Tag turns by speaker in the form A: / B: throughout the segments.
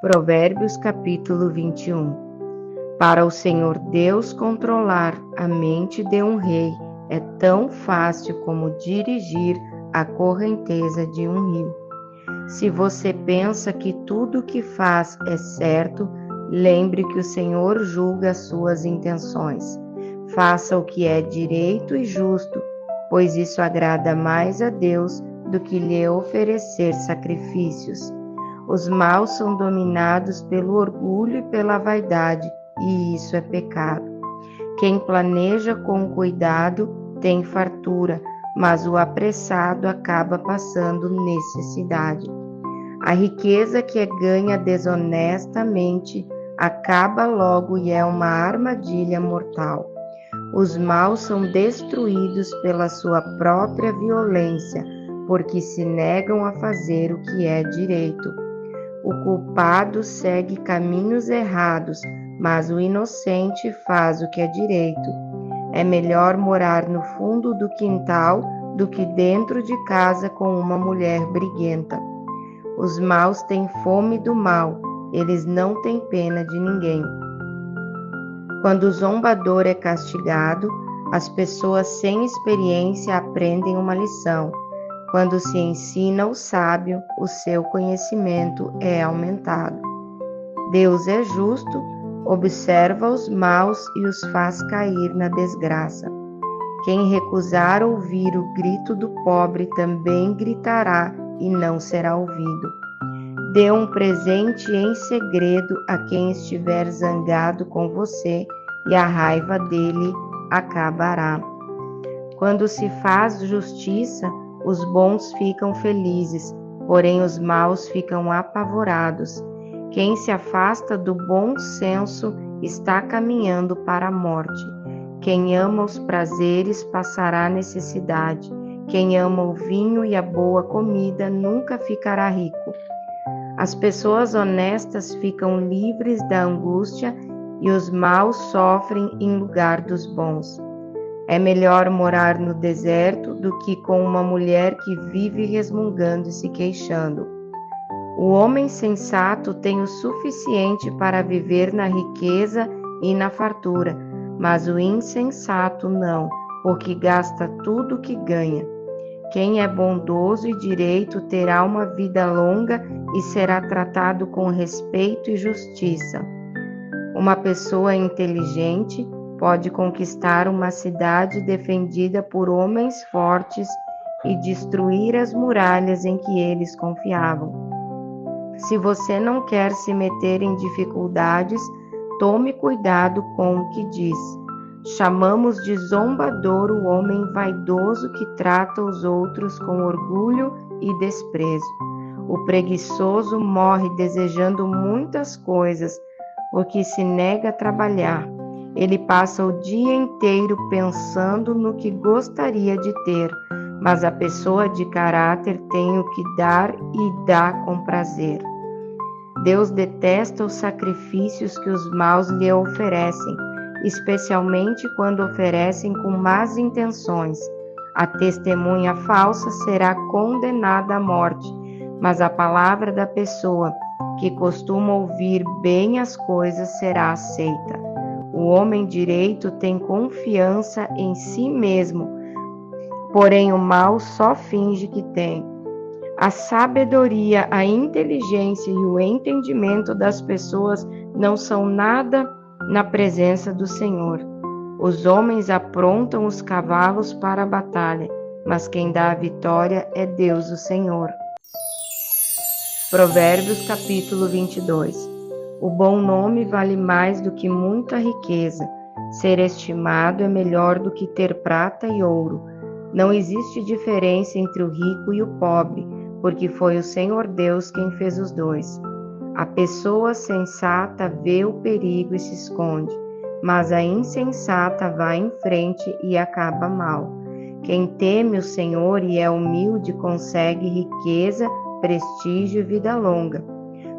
A: Provérbios capítulo 21. Para o Senhor Deus controlar a mente de um rei é tão fácil como dirigir a correnteza de um rio. Se você pensa que tudo o que faz é certo, lembre que o Senhor julga as suas intenções. Faça o que é direito e justo, pois isso agrada mais a Deus do que lhe oferecer sacrifícios. Os maus são dominados pelo orgulho e pela vaidade, e isso é pecado. Quem planeja com cuidado tem fartura, mas o apressado acaba passando necessidade. A riqueza que é ganha desonestamente acaba logo e é uma armadilha mortal. Os maus são destruídos pela sua própria violência, porque se negam a fazer o que é direito. O culpado segue caminhos errados, mas o inocente faz o que é direito. É melhor morar no fundo do quintal do que dentro de casa com uma mulher briguenta. Os maus têm fome do mal, eles não têm pena de ninguém. Quando o zombador é castigado, as pessoas sem experiência aprendem uma lição. Quando se ensina o sábio, o seu conhecimento é aumentado. Deus é justo, observa os maus e os faz cair na desgraça. Quem recusar ouvir o grito do pobre também gritará e não será ouvido. Dê um presente em segredo a quem estiver zangado com você e a raiva dele acabará. Quando se faz justiça, os bons ficam felizes, porém os maus ficam apavorados. Quem se afasta do bom senso está caminhando para a morte. Quem ama os prazeres passará necessidade. Quem ama o vinho e a boa comida nunca ficará rico. As pessoas honestas ficam livres da angústia e os maus sofrem em lugar dos bons. É melhor morar no deserto do que com uma mulher que vive resmungando e se queixando. O homem sensato tem o suficiente para viver na riqueza e na fartura, mas o insensato não, porque gasta tudo o que ganha. Quem é bondoso e direito terá uma vida longa e será tratado com respeito e justiça. Uma pessoa inteligente pode conquistar uma cidade defendida por homens fortes e destruir as muralhas em que eles confiavam. Se você não quer se meter em dificuldades, tome cuidado com o que diz. Chamamos de zombador o homem vaidoso que trata os outros com orgulho e desprezo. O preguiçoso morre desejando muitas coisas, porque se nega a trabalhar. Ele passa o dia inteiro pensando no que gostaria de ter, mas a pessoa de caráter tem o que dar e dá com prazer. Deus detesta os sacrifícios que os maus lhe oferecem, especialmente quando oferecem com más intenções. A testemunha falsa será condenada à morte, mas a palavra da pessoa que costuma ouvir bem as coisas será aceita. O homem direito tem confiança em si mesmo, porém o mal só finge que tem. A sabedoria, a inteligência e o entendimento das pessoas não são nada na presença do Senhor. Os homens aprontam os cavalos para a batalha, mas quem dá a vitória é Deus, o Senhor. Provérbios capítulo 22. O bom nome vale mais do que muita riqueza. Ser estimado é melhor do que ter prata e ouro. Não existe diferença entre o rico e o pobre, porque foi o Senhor Deus quem fez os dois. A pessoa sensata vê o perigo e se esconde, mas a insensata vai em frente e acaba mal. Quem teme o Senhor e é humilde consegue riqueza, prestígio e vida longa.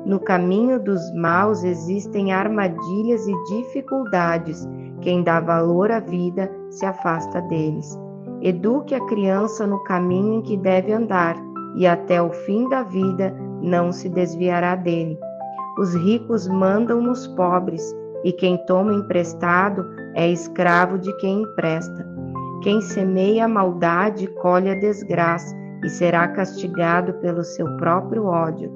A: No caminho dos maus existem armadilhas e dificuldades. Quem dá valor à vida se afasta deles. Eduque a criança no caminho em que deve andar, e até o fim da vida não se desviará dele. Os ricos mandam nos pobres, e quem toma emprestado é escravo de quem empresta. Quem semeia a maldade colhe a desgraça e será castigado pelo seu próprio ódio.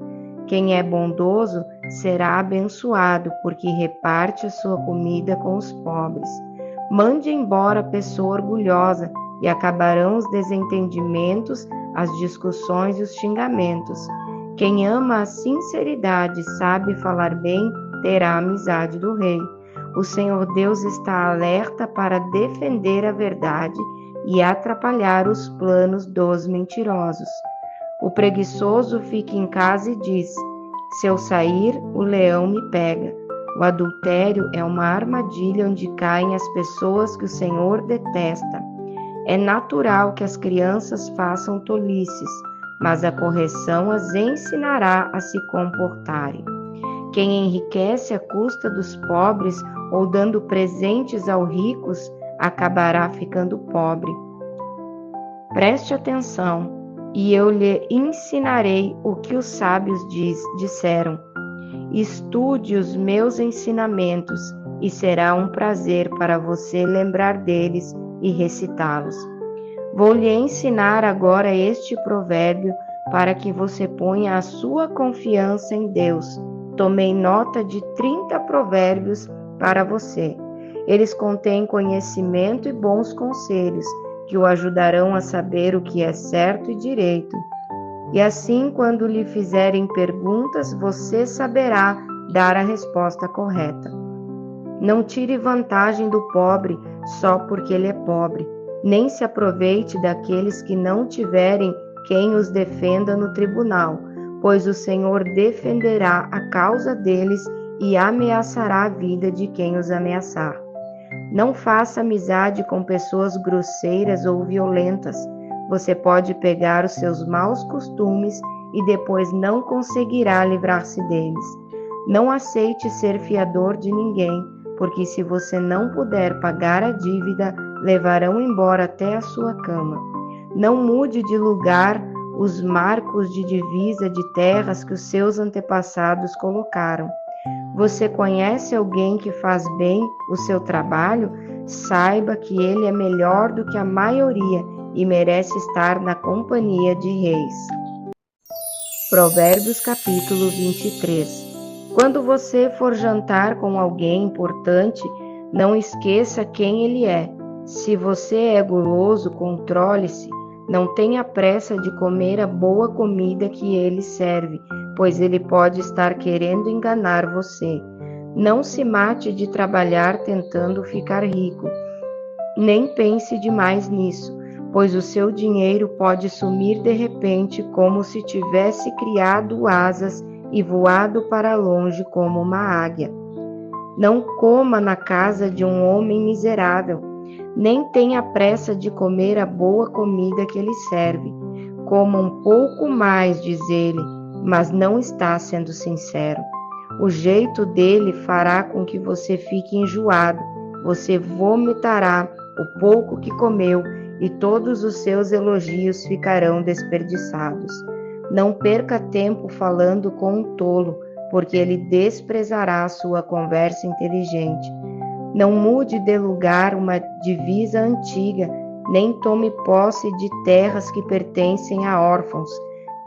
A: Quem é bondoso será abençoado, porque reparte a sua comida com os pobres. Mande embora a pessoa orgulhosa, e acabarão os desentendimentos, as discussões e os xingamentos. Quem ama a sinceridade e sabe falar bem, terá a amizade do rei. O Senhor Deus está alerta para defender a verdade e atrapalhar os planos dos mentirosos. O preguiçoso fica em casa e diz: se eu sair, o leão me pega. O adultério é uma armadilha onde caem as pessoas que o Senhor detesta. É natural que as crianças façam tolices, mas a correção as ensinará a se comportarem. Quem enriquece à custa dos pobres ou dando presentes aos ricos, acabará ficando pobre. Preste atenção, e eu lhe ensinarei o que os sábios disseram. Estude os meus ensinamentos, e será um prazer para você lembrar deles e recitá-los. Vou lhe ensinar agora este provérbio para que você ponha a sua confiança em Deus. Tomei nota de 30 provérbios para você. Eles contêm conhecimento e bons conselhos que o ajudarão a saber o que é certo e direito. E assim, quando lhe fizerem perguntas, você saberá dar a resposta correta. Não tire vantagem do pobre só porque ele é pobre, nem se aproveite daqueles que não tiverem quem os defenda no tribunal, pois o Senhor defenderá a causa deles e ameaçará a vida de quem os ameaçar. Não faça amizade com pessoas grosseiras ou violentas. Você pode pegar os seus maus costumes e depois não conseguirá livrar-se deles. Não aceite ser fiador de ninguém, porque se você não puder pagar a dívida, levarão embora até a sua cama. Não mude de lugar os marcos de divisa de terras que os seus antepassados colocaram. Você conhece alguém que faz bem o seu trabalho? Saiba que ele é melhor do que a maioria e merece estar na companhia de reis. Provérbios capítulo 23. Quando você for jantar com alguém importante, não esqueça quem ele é. Se você é guloso, controle-se. Não tenha pressa de comer a boa comida que ele serve, pois ele pode estar querendo enganar você. Não se mate de trabalhar tentando ficar rico. Nem pense demais nisso, pois o seu dinheiro pode sumir de repente como se tivesse criado asas e voado para longe como uma águia. Não coma na casa de um homem miserável, nem tenha pressa de comer a boa comida que ele serve. Coma um pouco mais, diz ele, mas não está sendo sincero. O jeito dele fará com que você fique enjoado. Você vomitará o pouco que comeu e todos os seus elogios ficarão desperdiçados. Não perca tempo falando com um tolo, porque ele desprezará a sua conversa inteligente. Não mude de lugar uma divisa antiga, nem tome posse de terras que pertencem a órfãos.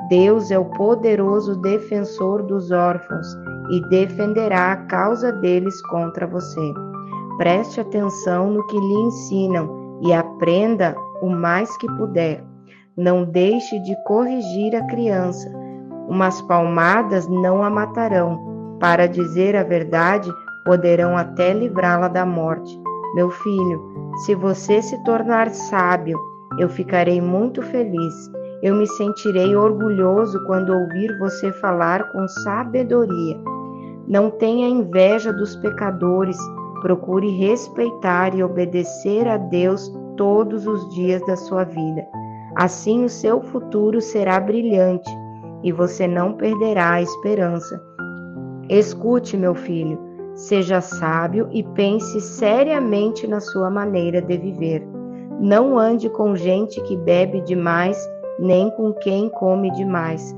A: Deus é o poderoso defensor dos órfãos e defenderá a causa deles contra você. Preste atenção no que lhe ensinam e aprenda o mais que puder. Não deixe de corrigir a criança. Umas palmadas não a matarão. Para dizer a verdade, poderão até livrá-la da morte. Meu filho, se você se tornar sábio, eu ficarei muito feliz. Eu me sentirei orgulhoso quando ouvir você falar com sabedoria. Não tenha inveja dos pecadores. Procure respeitar e obedecer a Deus todos os dias da sua vida. Assim o seu futuro será brilhante e você não perderá a esperança. Escute, meu filho, seja sábio e pense seriamente na sua maneira de viver. Não ande com gente que bebe demais, nem com quem come demais.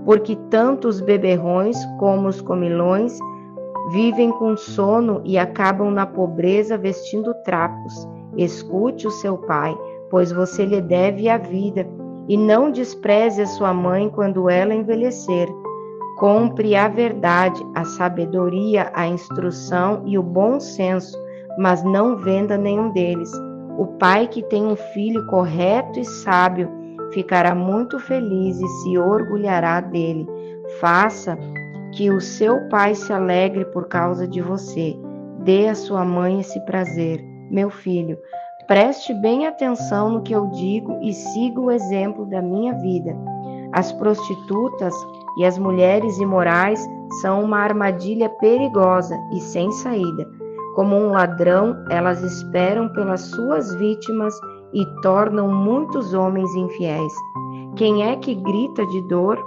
A: porque tanto os beberrões como os comilões vivem com sono e acabam na pobreza vestindo trapos. Escute o seu pai, pois você lhe deve a vida, e não despreze a sua mãe quando ela envelhecer. Compre a verdade, a sabedoria, a instrução e o bom senso, mas não venda nenhum deles. O pai que tem um filho correto e sábio ficará muito feliz e se orgulhará dele. Faça que o seu pai se alegre por causa de você. Dê à sua mãe esse prazer. Meu filho, preste bem atenção no que eu digo e siga o exemplo da minha vida. As prostitutas e as mulheres imorais são uma armadilha perigosa e sem saída. Como um ladrão, elas esperam pelas suas vítimas e tornam muitos homens infiéis. Quem é que grita de dor?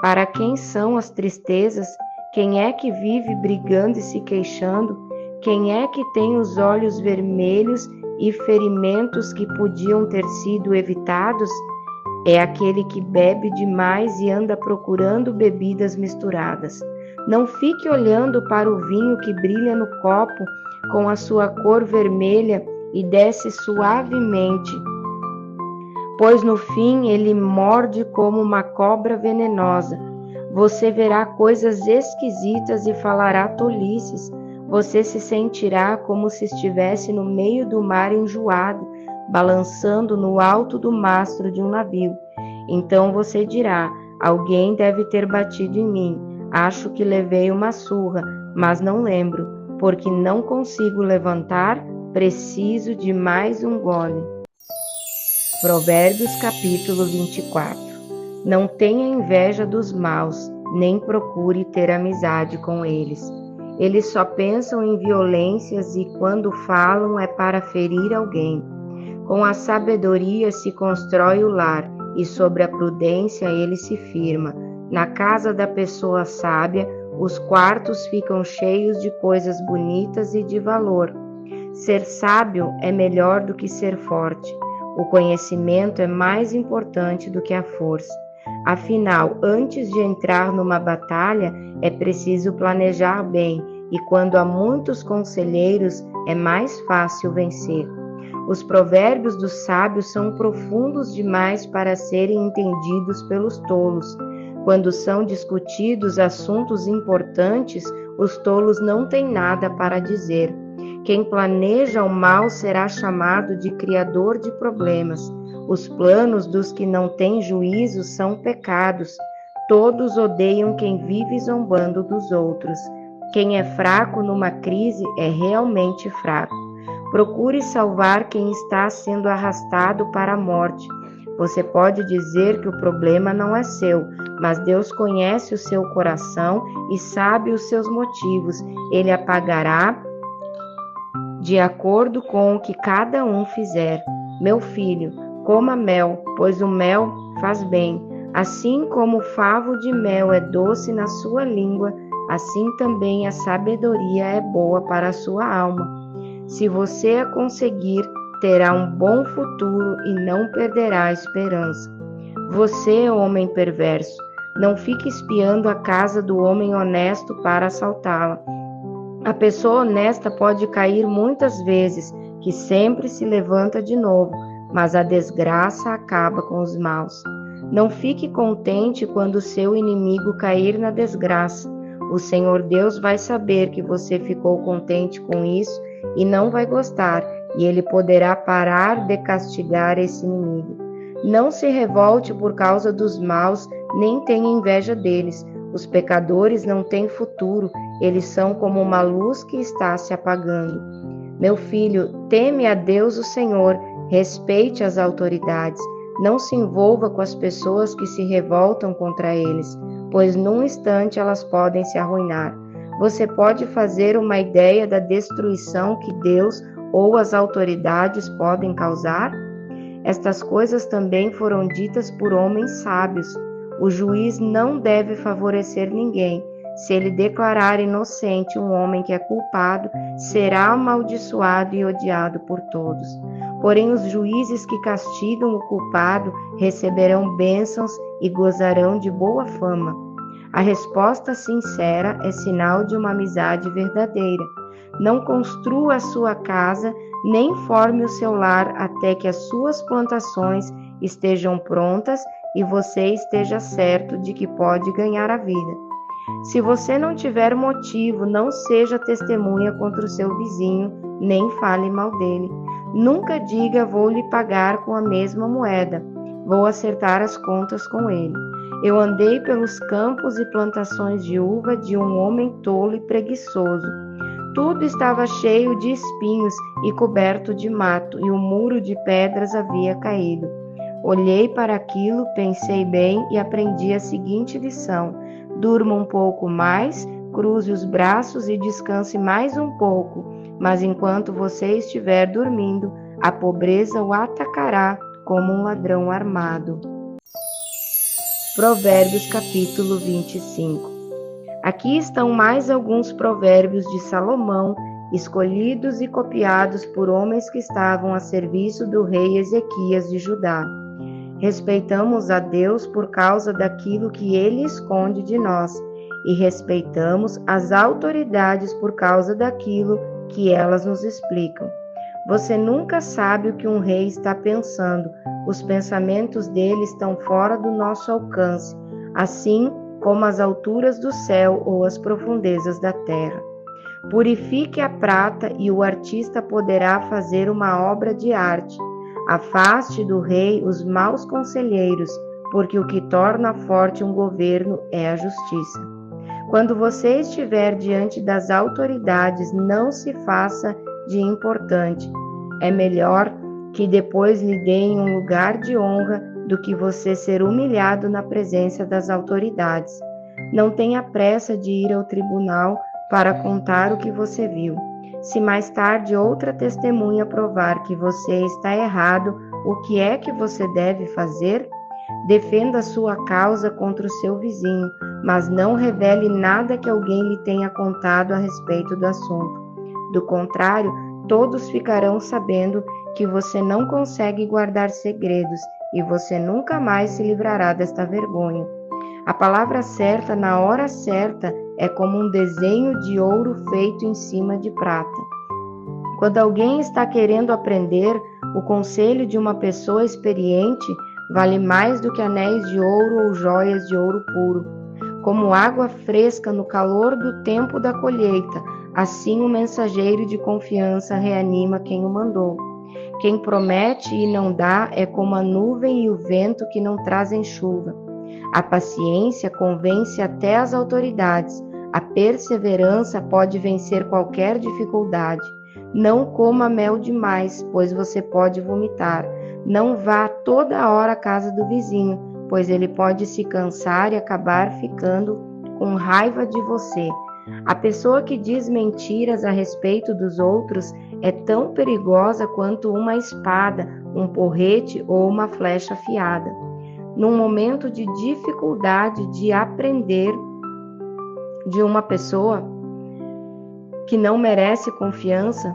A: Para quem são as tristezas? Quem é que vive brigando e se queixando? Quem é que tem os olhos vermelhos e ferimentos que podiam ter sido evitados? É aquele que bebe demais e anda procurando bebidas misturadas. Não fique olhando para o vinho que brilha no copo com a sua cor vermelha e desce suavemente, pois no fim ele morde como uma cobra venenosa. Você verá coisas esquisitas e falará tolices. Você se sentirá como se estivesse no meio do mar enjoado, balançando no alto do mastro de um navio. Então você dirá: alguém deve ter batido em mim. Acho que levei uma surra, mas não lembro, porque não consigo levantar, preciso de mais um gole. Provérbios capítulo 24. Não tenha inveja dos maus, nem procure ter amizade com eles. Eles só pensam em violências e quando falam é para ferir alguém. Com a sabedoria se constrói o lar e sobre a prudência ele se firma. Na casa da pessoa sábia, os quartos ficam cheios de coisas bonitas e de valor. Ser sábio é melhor do que ser forte. O conhecimento é mais importante do que a força. Afinal, antes de entrar numa batalha, é preciso planejar bem, e quando há muitos conselheiros, é mais fácil vencer. Os provérbios dos sábios são profundos demais para serem entendidos pelos tolos. Quando são discutidos assuntos importantes, os tolos não têm nada para dizer. Quem planeja o mal será chamado de criador de problemas. Os planos dos que não têm juízo são pecados. Todos odeiam quem vive zombando dos outros. Quem é fraco numa crise é realmente fraco. Procure salvar quem está sendo arrastado para a morte. Você pode dizer que o problema não é seu, mas Deus conhece o seu coração e sabe os seus motivos. Ele apagará de acordo com o que cada um fizer. Meu filho, coma mel, pois o mel faz bem. Assim como o favo de mel é doce na sua língua, assim também a sabedoria é boa para a sua alma. Se você a conseguir, terá um bom futuro e não perderá a esperança. Você, homem perverso, não fique espiando a casa do homem honesto para assaltá-la. A pessoa honesta pode cair muitas vezes, que sempre se levanta de novo, mas a desgraça acaba com os maus. Não fique contente quando seu inimigo cair na desgraça. O Senhor Deus vai saber que você ficou contente com isso e não vai gostar, e ele poderá parar de castigar esse inimigo. Não se revolte por causa dos maus, nem tenha inveja deles. Os pecadores não têm futuro, eles são como uma luz que está se apagando. Meu filho, teme a Deus o Senhor, respeite as autoridades. Não se envolva com as pessoas que se revoltam contra eles, pois num instante elas podem se arruinar. Você pode fazer uma ideia da destruição que Deus ou as autoridades podem causar? Estas coisas também foram ditas por homens sábios. O juiz não deve favorecer ninguém. Se ele declarar inocente um homem que é culpado, será amaldiçoado e odiado por todos. Porém, os juízes que castigam o culpado receberão bênçãos e gozarão de boa fama. A resposta sincera é sinal de uma amizade verdadeira. Não construa a sua casa, nem forme o seu lar até que as suas plantações estejam prontas e você esteja certo de que pode ganhar a vida. Se você não tiver motivo, não seja testemunha contra o seu vizinho, nem fale mal dele. Nunca diga: vou lhe pagar com a mesma moeda, vou acertar as contas com ele. Eu andei pelos campos e plantações de uva de um homem tolo e preguiçoso. Tudo estava cheio de espinhos e coberto de mato, e o muro de pedras havia caído. Olhei para aquilo, pensei bem e aprendi a seguinte lição: durma um pouco mais, cruze os braços e descanse mais um pouco, mas enquanto você estiver dormindo, a pobreza o atacará como um ladrão armado. Provérbios capítulo 25. Aqui estão mais alguns provérbios de Salomão, escolhidos e copiados por homens que estavam a serviço do rei Ezequias de Judá. Respeitamos a Deus por causa daquilo que ele esconde de nós, e respeitamos as autoridades por causa daquilo que elas nos explicam. Você nunca sabe o que um rei está pensando, os pensamentos dele estão fora do nosso alcance, assim como as alturas do céu ou as profundezas da terra. Purifique a prata e o artista poderá fazer uma obra de arte. Afaste do rei os maus conselheiros, porque o que torna forte um governo é a justiça. Quando você estiver diante das autoridades, não se faça de importante. É melhor que depois lhe deem um lugar de honra do que você ser humilhado na presença das autoridades. Não tenha pressa de ir ao tribunal para contar o que você viu. Se mais tarde outra testemunha provar que você está errado, o que é que você deve fazer? Defenda sua causa contra o seu vizinho, mas não revele nada que alguém lhe tenha contado a respeito do assunto. Do contrário, todos ficarão sabendo que você não consegue guardar segredos e você nunca mais se livrará desta vergonha. A palavra certa na hora certa é como um desenho de ouro feito em cima de prata. Quando alguém está querendo aprender, o conselho de uma pessoa experiente vale mais do que anéis de ouro ou joias de ouro puro. Como água fresca no calor do tempo da colheita, assim o mensageiro de confiança reanima quem o mandou. Quem promete e não dá é como a nuvem e o vento que não trazem chuva. A paciência convence até as autoridades. A perseverança pode vencer qualquer dificuldade. Não coma mel demais, pois você pode vomitar. Não vá toda hora à casa do vizinho, pois ele pode se cansar e acabar ficando com raiva de você. A pessoa que diz mentiras a respeito dos outros é tão perigosa quanto uma espada, um porrete ou uma flecha afiada. Num momento de dificuldade de aprender de uma pessoa que não merece confiança,